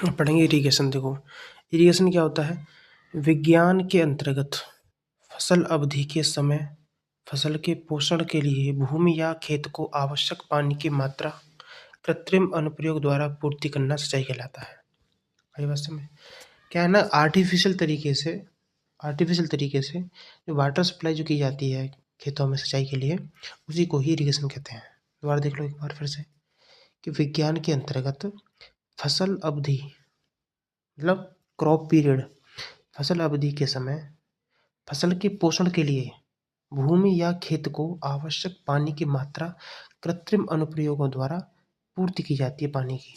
पढ़ेंगे इरिगेशन। देखो, इरिगेशन क्या होता है? विज्ञान के अंतर्गत फसल अवधि के समय फसल के पोषण के लिए भूमि या खेत को आवश्यक पानी की मात्रा कृत्रिम अनुप्रयोग द्वारा पूर्ति करना सिंचाई कहलाता है। भाई बात समझ क्या है ना, आर्टिफिशियल तरीके से जो वाटर सप्लाई जो की जाती है खेतों में सिंचाई के लिए, उसी को ही इरिगेशन कहते हैं। दोबारा देख लो एक बार फिर से कि विज्ञान के अंतर्गत फसल अवधि मतलब क्रॉप पीरियड, फसल अवधि के समय फसल के पोषण के लिए भूमि या खेत को आवश्यक पानी की मात्रा कृत्रिम अनुप्रयोगों द्वारा पूर्ति की जाती है पानी की,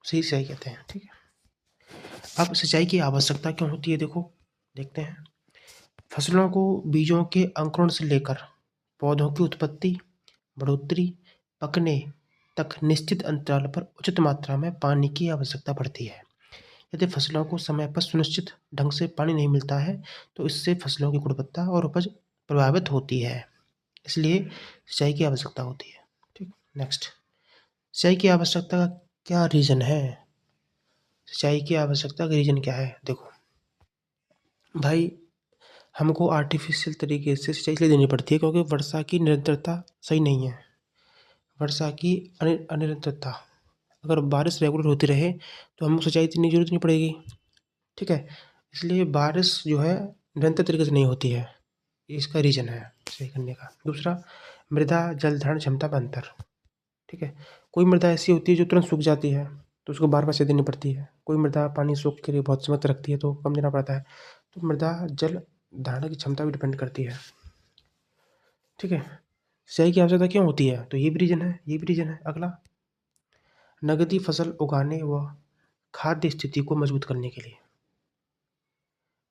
उसे सिंचाई कहते हैं। ठीक है, अब सिंचाई की आवश्यकता क्यों होती है देखो, देखते हैं। फसलों को बीजों के अंकुरण से लेकर पौधों की उत्पत्ति, बढ़ोतरी, पकने तक निश्चित अंतराल पर उचित मात्रा में पानी की आवश्यकता पड़ती है। यदि फसलों को समय पर सुनिश्चित ढंग से पानी नहीं मिलता है तो इससे फसलों की गुणवत्ता और उपज प्रभावित होती है, इसलिए सिंचाई की आवश्यकता होती है। ठीक, नेक्स्ट, सिंचाई की आवश्यकता का क्या रीज़न है? सिंचाई की आवश्यकता का रीज़न क्या है? देखो भाई, हमको आर्टिफिशियल तरीके से सिंचाई इसलिए देनी पड़ती है क्योंकि वर्षा की निरंतरता सही नहीं है। वर्षा की अनिरंतरता, अगर बारिश रेगुलर होती रहे तो हमको सिंचाई देने की जरूरत नहीं पड़ेगी। ठीक है, इसलिए बारिश जो है निरंतर तरीके से नहीं होती है, ये इसका रीज़न है सही करने का। दूसरा, मृदा जल धारण क्षमता में अंतर। ठीक है, कोई मृदा ऐसी होती है जो तुरंत सूख जाती है तो उसको बार बार सिंचाई देनी पड़ती है। कोई मृदा पानी सूख के लिए बहुत समय तक रखती है तो कम देना पड़ता है। तो मृदा जल धारण की क्षमता भी डिपेंड करती है। ठीक है, सिंचाई की आवश्यकता क्यों होती है? तो ये भी रीज़न है, ये भी रीज़न है। अगला, नगदी फसल उगाने व खाद्य स्थिति को मजबूत करने के लिए।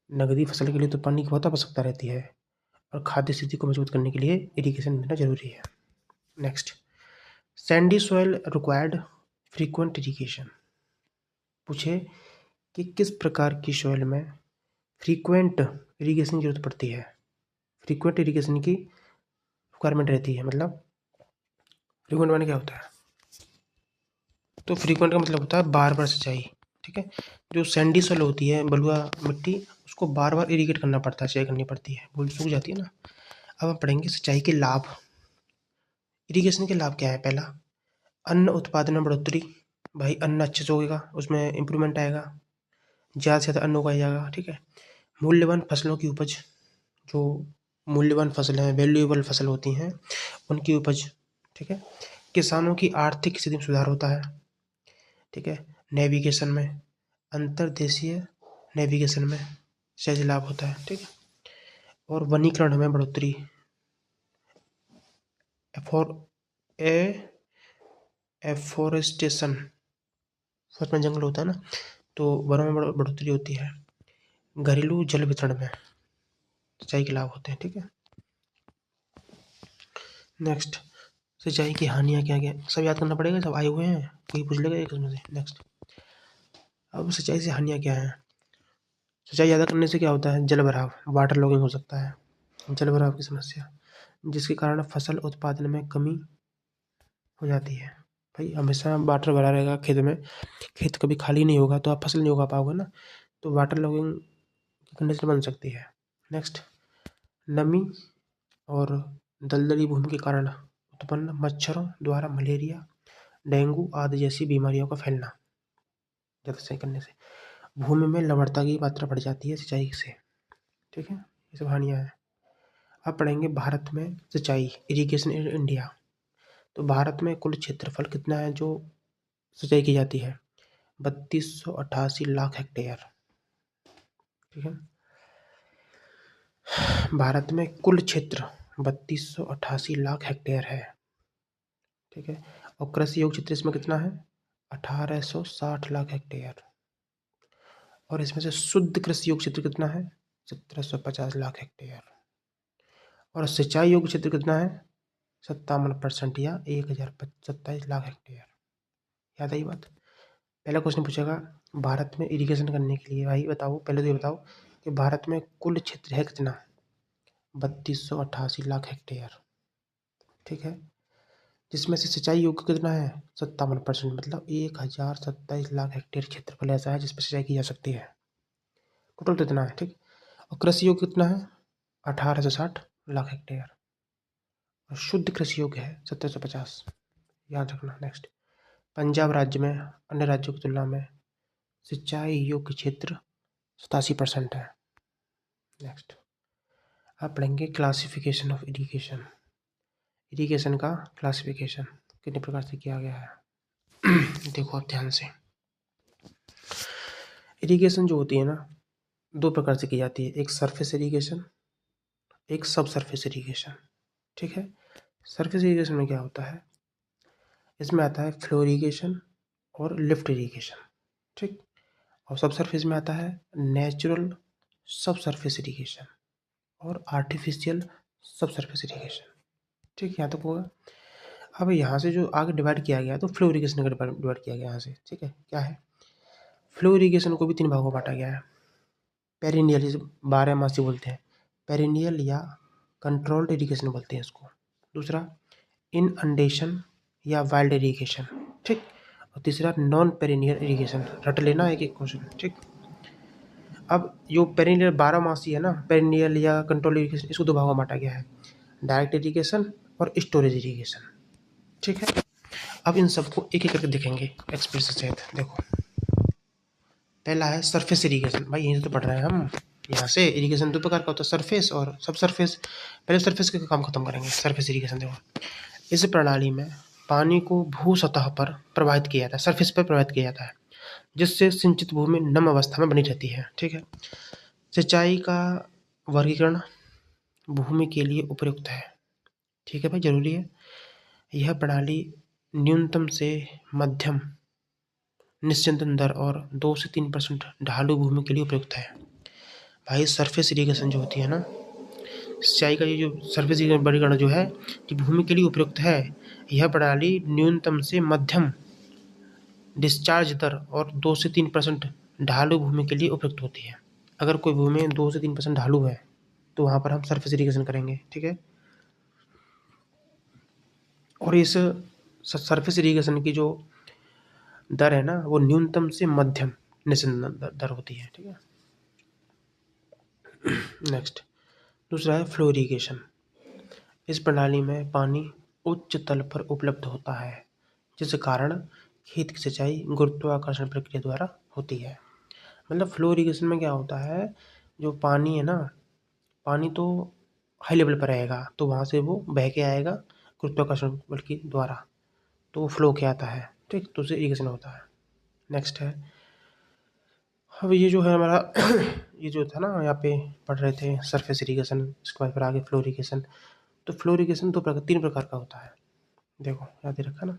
नगदी फसल के लिए तो पानी की बहुत आवश्यकता रहती है और खाद्य स्थिति को मजबूत करने के लिए इरिगेशन देना जरूरी है। Next, Sandy soil required frequent irrigation. पूछे कि किस प्रकार की सॉइल में फ्रीक्वेंट इरिगेशन की जरूरत पड़ती है? फ्रीक्वेंट इरिगेशन की रिक्वायरमेंट रहती है, मतलब फ्रीक्वेंट माने क्या होता है? तो फ्रीक्वेंट का मतलब होता है बार बार सिंचाई। ठीक है, जो सैंडी सॉइल होती है, बलुआ मिट्टी, उसको बार बार इरिगेट करना पड़ता है, सिंचाई करनी पड़ती है, वो सूख जाती है ना। अब हम पढ़ेंगे सिंचाई के लाभ। इरिगेशन के लाभ क्या है? पहला, अन्न उत्पादन में बढ़ोतरी। भाई अन्न अच्छे से होगा, उसमें इम्प्रूवमेंट आएगा, ज़्यादा से ज़्यादा अन्न उगाया जाएगा। ठीक है, मूल्यवान फसलों की उपज, जो मूल्यवान फसल हैं, वैल्यूएबल फसल होती हैं, उनकी उपज। ठीक है, किसानों की आर्थिक स्थिति में सुधार होता है। ठीक है, नेविगेशन में, अंतर्देशीय नेविगेशन में सहज लाभ होता है। ठीक है, और वनीकरण में बढ़ोतरी, एफोर ए एफोरेस्टेशन, फर्स्ट में जंगल होता है ना, तो वनों में बढ़ोतरी होती है। घरेलू जल वितरण में सिंचाई के लाभ होते हैं। ठीक है, नेक्स्ट, सिंचाई की हानियाँ क्या क्या, सब याद करना पड़ेगा, सब आए हुए हैं, कोई पूछ लेगा एक उसमें से। नेक्स्ट, अब सिंचाई से हानियाँ क्या है? सिंचाई ज़्यादा करने से क्या होता है? जल भराव, वाटर लॉगिंग हो सकता है, जल भराव की समस्या, जिसके कारण फसल उत्पादन में कमी हो जाती है। भाई हमेशा वाटर भरा रहेगा खेत में, खेत कभी खाली नहीं होगा तो आप फसल नहीं उगा पाओगे ना, तो वाटर लॉगिंग की कंडीशन बन सकती है। नेक्स्ट, नमी और दलदली भूमि के कारण उत्पन्न मच्छरों द्वारा मलेरिया, डेंगू आदि जैसी बीमारियों का फैलना ज़्यादा सिंचाई करने से। भूमि में लवणता की मात्रा बढ़ जाती है सिंचाई से। ठीक है, ये सब हानियाँ हैं। अब पढ़ेंगे भारत में सिंचाई, इरिगेशन इन इंडिया। तो भारत में कुल क्षेत्रफल कितना है जो सिंचाई की जाती है? 3288 लाख हेक्टेयर। ठीक है, भारत में कुल क्षेत्र 3288 लाख हेक्टेयर है। ठीक है, और कृषि योग्य क्षेत्र इसमें कितना है? 1860 लाख हेक्टेयर। और इसमें से शुद्ध कृषि योग्य क्षेत्र कितना है? 1750 लाख हेक्टेयर। और सिंचाई योग्य क्षेत्र कितना है? 57% या 1027 लाख हेक्टेयर। याद आई बात? पहला क्वेश्चन पूछेगा भारत में इरिगेशन करने के लिए, भाई बताओ, पहले तो ये बताओ कि भारत में कुल क्षेत्र है कितना? 3288 लाख हेक्टेयर। ठीक है, जिसमें से सिंचाई योग्य कितना है 57%, मतलब 1027 लाख हेक्टेयर क्षेत्रफल ऐसा है जिसमें सिंचाई की जा सकती है। टोटल तो इतना है, ठीक। और कृषि योग्य कितना है 1860 लाख हेक्टेयर, और शुद्ध कृषि योग्य है 1750, याद रखना। नेक्स्ट, पंजाब राज्य में अन्य राज्यों की तुलना में सिंचाई योग्य क्षेत्र 87% है। नेक्स्ट, आप पढ़ेंगे क्लासिफिकेशन ऑफ इरिगेशन। इरिगेशन का क्लासिफिकेशन कितने प्रकार से किया गया है। देखो आप ध्यान से, इरिगेशन जो होती है ना, दो प्रकार से की जाती है, एक सरफेस इरिगेशन, एक सब सरफेस इरिगेशन, ठीक है। सरफेस इरिगेशन में क्या होता है, इसमें आता है फ्लो इरिगेशन और लिफ्ट इरिगेशन, ठीक। और सब सरफेस में आता है नेचुरल सब सरफेस इरिगेशन और आर्टिफिशियल सब सरफेस इरिगेशन, ठीक। यहाँ तक होगा। अब यहाँ से जो आगे डिवाइड किया गया तो फ्लो इरिगेशन का डिवाइड किया गया यहाँ से, ठीक है। क्या है, फ्लो इरिगेशन को भी 3 भागों में बांटा गया है। पेरिनियल, जिसे 12 मासी बोलते हैं, पेरिनियल या कंट्रोल्ड इरिगेशन बोलते हैं इसको। दूसरा इनअंडेशन या वाइल्ड इरिगेशन, ठीक। और तीसरा नॉन पेरिनियल इरिगेशन। रट लेना एक एक क्वेश्चन, ठीक। अब जो पेरिनियल 12 मासी है ना, पेरिनियल या कंट्रोल इरिगेशन, इसको 2 भागों में बांटा गया है, डायरेक्ट इरिगेशन और स्टोरेज इरिगेशन, ठीक है। अब इन सबको एक एक करके देखेंगे एक्सप्रेशन सहित। देखो, पहला है सरफेस इरिगेशन। भाई यहीं से तो पढ़ रहे हैं हम, यहाँ से इरिगेशन 2 प्रकार का होता है, सरफेस और सब सरफेस। पहले सरफेस का काम खत्म करेंगे, सरफेस इरिगेशन। देखो, इस प्रणाली में पानी को भू सतह पर प्रवाहित किया जाता है, सरफेस पर प्रवाहित किया जाता है, जिससे सिंचित भूमि नम अवस्था में बनी रहती है, ठीक है। सिंचाई का वर्गीकरण भूमि के लिए उपयुक्त है, ठीक है भाई, जरूरी है। यह प्रणाली न्यूनतम से मध्यम निस्यंदन दर और 2 से 3% ढालू भूमि के लिए उपयुक्त है। भाई सरफेस इरिगेशन जो होती है ना, सिंचाई का ये जो सरफेस वर्गीकरण जो है कि भूमि के लिए उपयुक्त है, यह प्रणाली न्यूनतम से मध्यम डिस्चार्ज दर और 2 से 3% ढालू भूमि के लिए उपयुक्त होती है। अगर कोई भूमि 2 से 3% ढालू है तो वहाँ पर हम सरफेस इरिगेशन करेंगे, ठीक है। और इस सरफेस इरिगेशन की जो दर है ना, वो न्यूनतम से मध्यम निस्यंदन दर होती है, ठीक है। नेक्स्ट, दूसरा है फ्लो इरिगेशन। इस प्रणाली में पानी उच्च तल पर उपलब्ध होता है, जिस कारण खेत की सिंचाई गुरुत्वाकर्षण प्रक्रिया द्वारा होती है। मतलब फ्लो इरिगेशन में क्या होता है, जो पानी है ना, पानी तो हाई लेवल पर रहेगा तो वहाँ से वो बह के आएगा गुरुत्वाकर्षण बल के द्वारा, तो वो फ्लो के आता है, ठीक। तो उससे इरिगेशन होता है। नेक्स्ट है, अब ये जो है हमारा ये जो था ना, यहाँ पे पढ़ रहे थे सरफेस इरिगेशन, इसके बाद फिर आगे फ्लो इरिगेशन। तो फ्लो इरिगेशन 3 प्रकार का होता है। देखो याद ही रखा ना,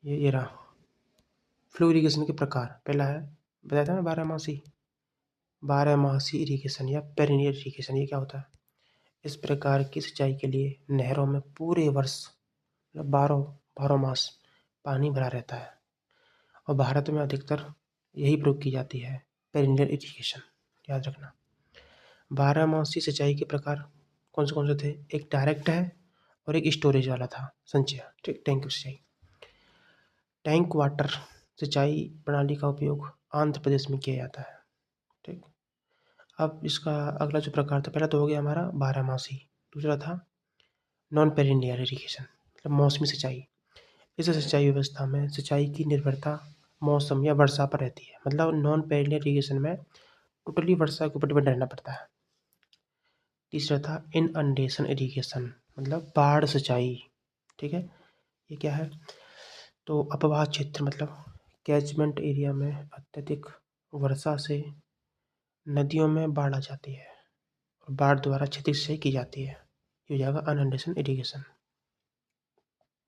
ये रहा फ्लो इरिगेशन के प्रकार। पहला है, बताया था ना, 12 मासी इरिगेशन या पेरिनियल इरिगेशन। ये क्या होता है, इस प्रकार की सिंचाई के लिए नहरों में पूरे वर्ष मतलब 12 मास पानी भरा रहता है, और भारत में अधिकतर यही प्रयोग की जाती है, पेरिनियल इरिगेशन, याद रखना। 12 मासी सिंचाई के प्रकार कौन से थे, एक डायरेक्ट है और एक स्टोरेज वाला था, संचय, ठीक। टैंक सिंचाई, टैंक वाटर सिंचाई प्रणाली का उपयोग आंध्र प्रदेश में किया जाता है, ठीक। अब इसका अगला जो प्रकार था, पहला तो हो गया हमारा 12 मासी, दूसरा था नॉन पेरिनियल इरिगेशन, मतलब मौसमी सिंचाई। इस सिंचाई व्यवस्था में सिंचाई की निर्भरता मौसम या वर्षा पर रहती है। मतलब नॉन पेरिनियल इरिगेशन में टोटली वर्षा के ऊपर डिपेंड रहना पड़ता है। तीसरा था इनअंडेशन इरिगेशन, मतलब बाढ़ सिंचाई, ठीक है। ये क्या है, तो अपवाह क्षेत्र मतलब कैचमेंट एरिया में अत्यधिक वर्षा से नदियों में बाढ़ आ जाती है और बाढ़ द्वारा क्षति सिंचाई की जाती है, ये हो जाएगा अनअंडेशन इरिगेशन।